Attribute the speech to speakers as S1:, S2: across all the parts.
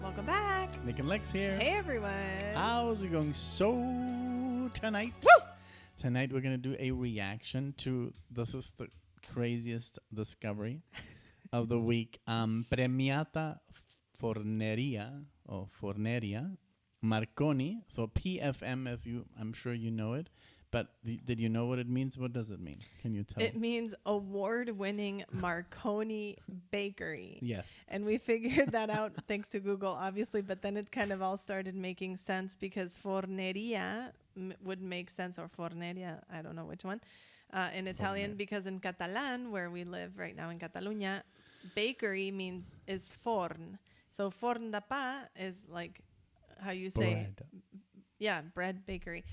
S1: Welcome back.
S2: NicknLex here.
S1: Hey, everyone.
S2: How's it going? So tonight, tonight we're going to do a reaction to, this is the craziest discovery of the week. Premiata Forneria, or Forneria, Marconi. So PFM, as I'm sure you know it. But did you know what it means? What does it mean? Can you tell?
S1: It means award-winning Marconi Bakery.
S2: Yes.
S1: And we figured that out thanks to Google, obviously. But then it kind of all started making sense because forneria would make sense, or forneria, I don't know which one, in Italian. Because in Catalan, where we live right now in Catalunya, bakery is forn. So forn de pa is like how you say,
S2: bread.
S1: Yeah, bread bakery.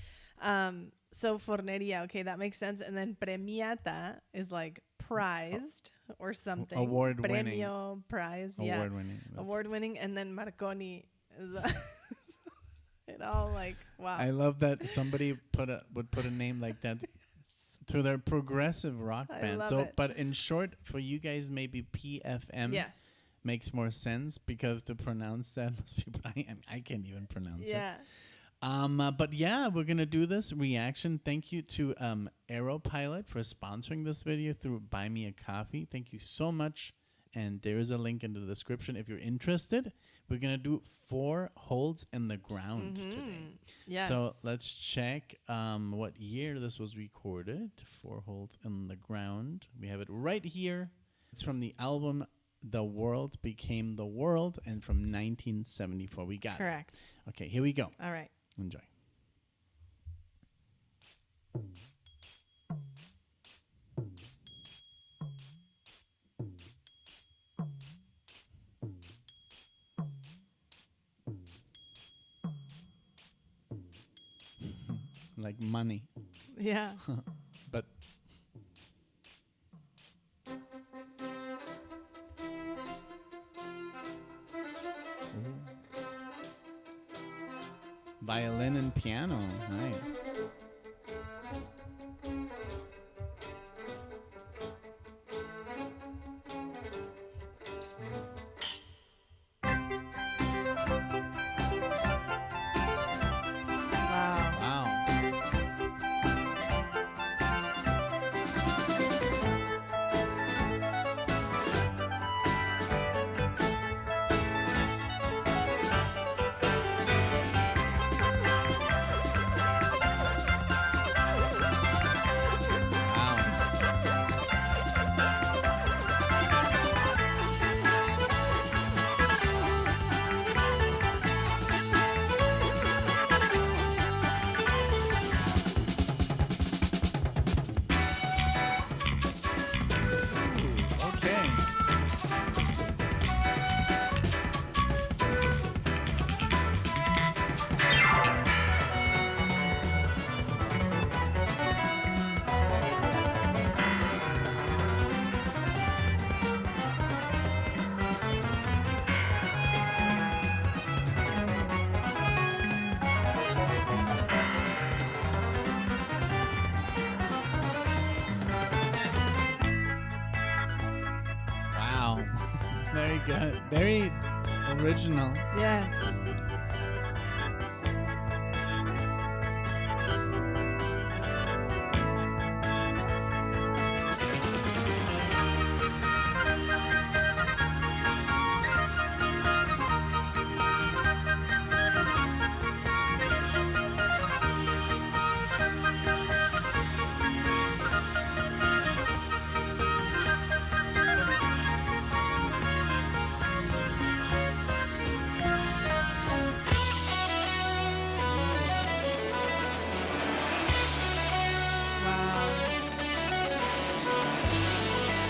S1: So forneria, okay, that makes sense. And then premiata is like prized or something.
S2: Award-winning.
S1: Premio, prize, yeah.
S2: Award-winning.
S1: Award-winning. And then Marconi is it all like, wow.
S2: I love that somebody would put a name like that to their progressive rock band.
S1: Love it.
S2: But in short, for you guys, maybe PFM makes more sense, because to pronounce that must be, I can't even pronounce it. But yeah, we're going to do this reaction. Thank you to Aeropilot for sponsoring this video through Buy Me a Coffee. Thank you so much. And there is a link in the description if you're interested. We're going to do 4 holes in the ground today.
S1: Yes.
S2: So let's check what year this was recorded. 4 holes in the ground. We have it right here. It's from the album The World Became the World, and from 1974. We got it.
S1: Correct.
S2: Okay, here we go.
S1: All right.
S2: Enjoy. Like money.
S1: Yeah.
S2: But violin and piano. Nice. Wow. Very good. Very original.
S1: Yes.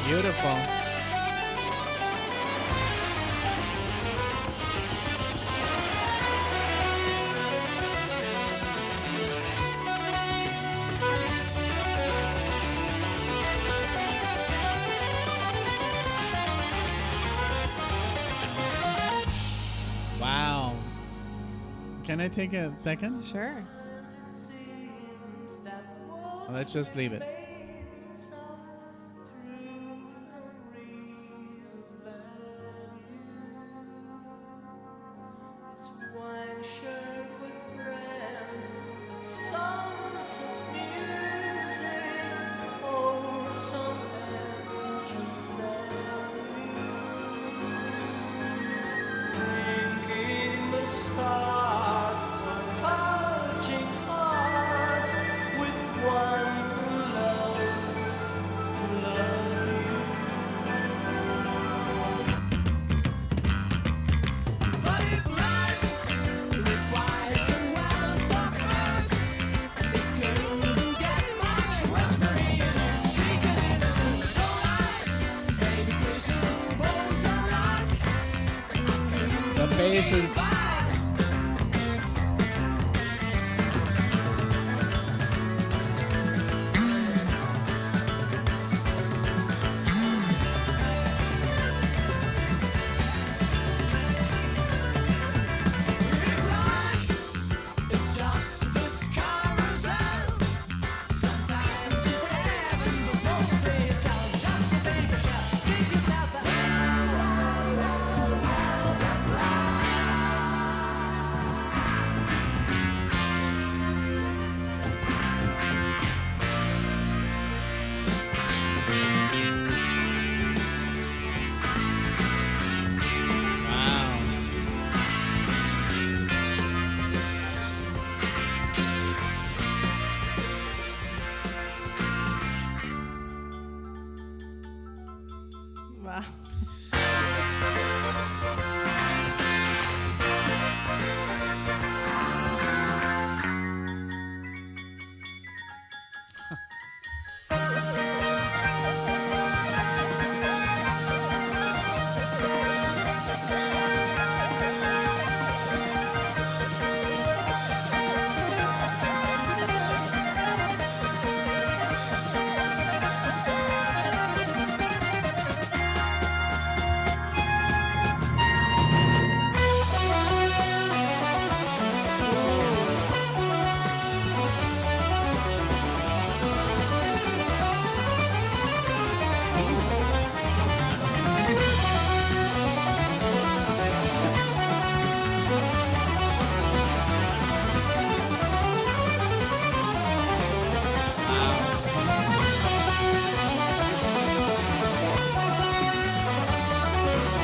S2: Beautiful. Wow. Can I take a second?
S1: Sure.
S2: Let's just leave it. faces.
S1: Wow.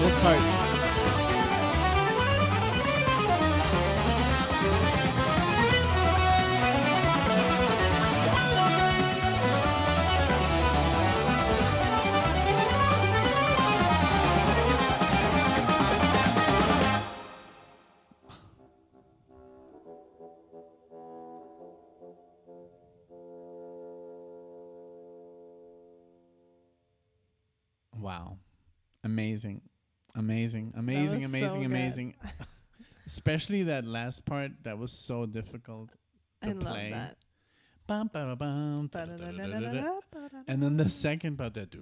S1: This part. Wow. Amazing. Amazing. Amazing, amazing, so
S2: amazing. Especially that last part, that was so difficult to play.
S1: Love that.
S2: Bum, ba, bum, and then the second part, that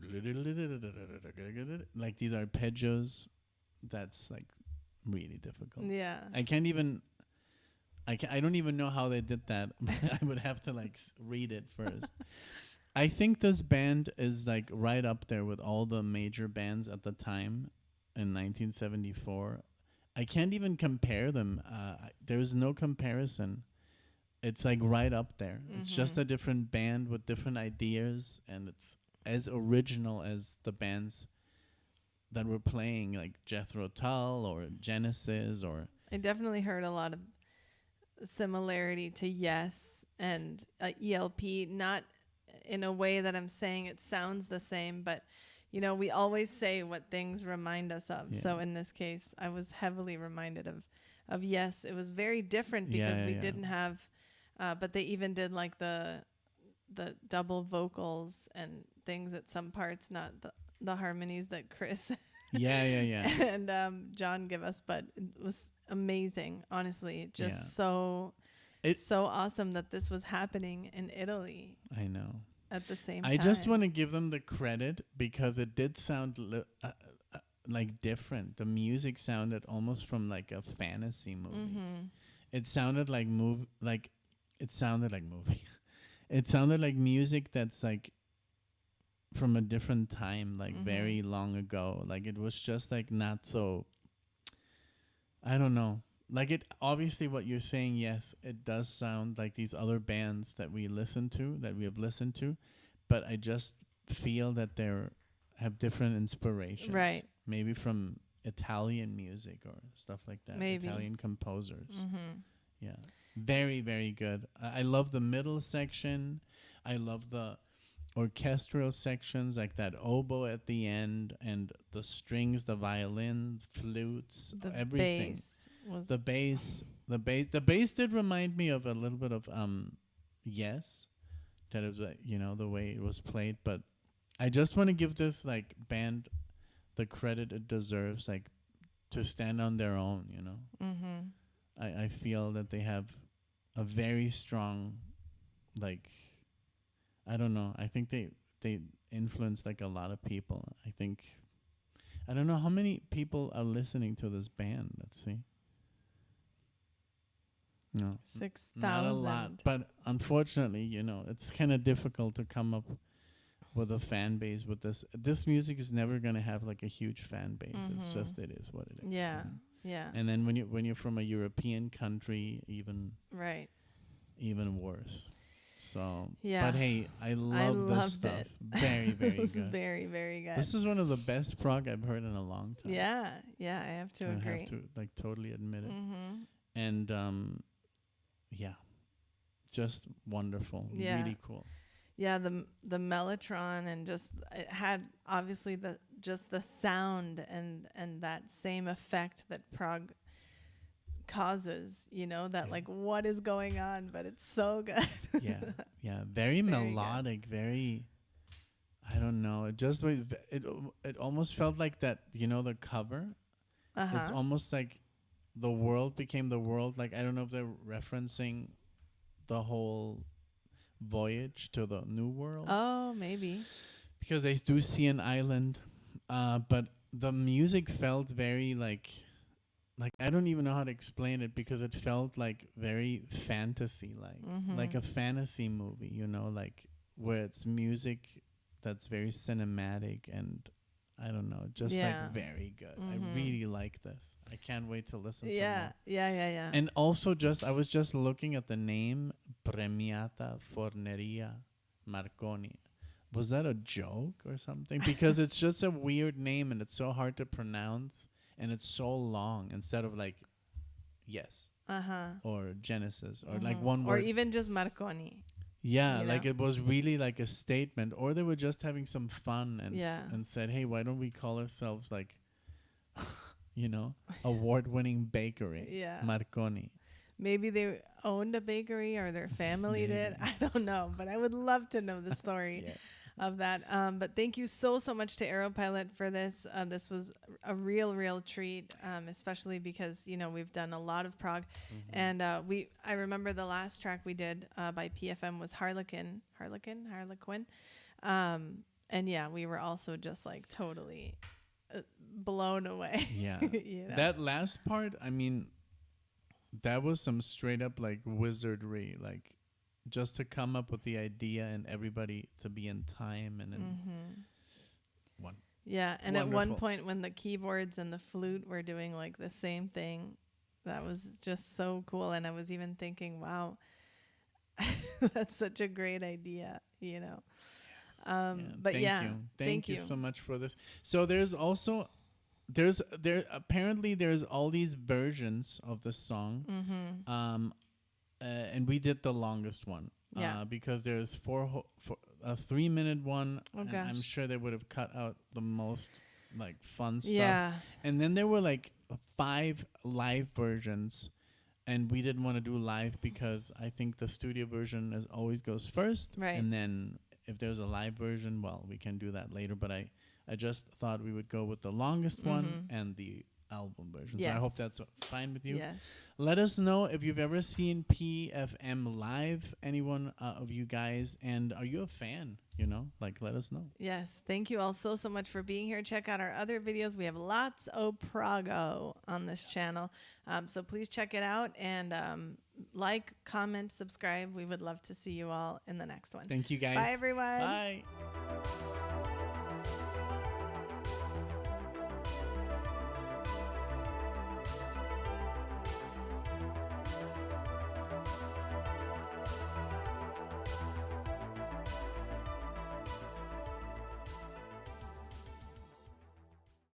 S2: like these arpeggios, that's like really difficult.
S1: Yeah.
S2: I don't even know how they did that. I would have to like read it first. I think this band is like right up there with all the major bands at the time in 1974. I can't even compare them. There's no comparison. It's like right up there. It's just a different band with different ideas, and it's as original as the bands that were playing, like Jethro Tull or Genesis. Or
S1: I definitely heard a lot of similarity to Yes and ELP, not in a way that I'm saying it sounds the same, but you know, we always say what things remind us of. So in this case, I was heavily reminded of Yes. It was very different because we didn't have, but they even did like the double vocals and things at some parts, not the harmonies that Chris and John give us, but it was amazing. Honestly, just so awesome that this was happening in Italy.
S2: I know.
S1: At the same time.
S2: I just want to give them the credit because it did sound like different. The music sounded almost from like a fantasy movie. It sounded like it sounded like movie. It sounded like music that's like from a different time, like very long ago. Like it was just like not so, I don't know. Like it, obviously what you're saying, yes, it does sound like these other bands that we have listened to, but I just feel that have different inspirations.
S1: Right.
S2: Maybe from Italian music or stuff like that.
S1: Maybe.
S2: Italian composers. Yeah. Very, very good. I love the middle section. I love the orchestral sections, like that oboe at the end, and the strings, the violin, flutes, everything. The bass did remind me of a little bit of Yes, that is the way it was played. But I just want to give this like band the credit it deserves. Like to stand on their own, you know. I feel that they have a very strong, like, I don't know. I think they influence like a lot of people. I think, I don't know how many people are listening to this band. Let's see. No,
S1: 6,000.
S2: not a lot. But unfortunately, you know, it's kind of difficult to come up with a fan base with this. This music is never going to have like a huge fan base. It's just, it is what it is.
S1: Yeah.
S2: You know?
S1: Yeah.
S2: And then when you're from a European country, even worse. So, but hey, I love this stuff.
S1: It.
S2: Very, very
S1: this
S2: good.
S1: Is very, very good.
S2: This is one of the best prog I've heard in a long time.
S1: Yeah, yeah, I have to agree.
S2: I have to like totally admit it. And yeah, just wonderful.
S1: Yeah.
S2: Really cool.
S1: Yeah, the mellotron, and just it had obviously the sound and that same effect that prog causes, you know, that like what is going on, but it's so good. Yeah, very melodic, very, I don't know, it just it almost felt like that, you know, the cover. It's almost like the world became the world. Like, I don't know if they're referencing the whole voyage to the new world. Oh, maybe.
S2: Because they do see an island, but the music felt very like I don't even know how to explain it, because it felt like very fantasy, like a fantasy movie, you know, like where it's music that's very cinematic, and I don't know, just like very good. I really like this. I can't wait to listen to more.
S1: Yeah.
S2: And also I was just looking at the name Premiata Forneria Marconi. Was that a joke or something? Because it's just a weird name, and it's so hard to pronounce, and it's so long, instead of like or Genesis, or like one word.
S1: Or even just Marconi.
S2: Yeah, like it was really like a statement, or they were just having some fun and said, hey, why don't we call ourselves like, you know, award-winning bakery, Marconi. Maybe
S1: they owned a bakery, or their family did. I don't know, but I would love to know the story of that. But thank you so much to Aeropilot for this. This was a real treat, especially because, you know, we've done a lot of prog. And I remember the last track we did by PFM was Harlequin. And yeah, we were also just like totally blown away.
S2: Yeah.
S1: You know?
S2: That last part, I mean, that was some straight up like wizardry, like just to come up with the idea and everybody to be in time and in one.
S1: Yeah, and wonderful. At one point when the keyboards and the flute were doing like the same thing, that was just so cool. And I was even thinking, wow, that's such a great idea, you know. But
S2: thank you so much for this. So there's also apparently there's all these versions of the song, and we did the longest one, because there's a 3-minute one, and I'm sure they would have cut out the most like fun stuff. And then there were like 5 live versions, and we didn't want to do live because I think the studio version always goes first, and then if there's a live version, well, we can do that later. But I just thought we would go with the longest one and the album version. So I hope that's fine with you.
S1: Yes.
S2: Let us know if you've ever seen PFM live, anyone of you guys, and are you a fan? You know, like, let us know.
S1: Yes. Thank you all so much for being here. Check out our other videos. We have lots of Progo on this channel. So please check it out, and like, comment, subscribe. We would love to see you all in the next one.
S2: Thank you, guys.
S1: Bye, everyone.
S2: Bye.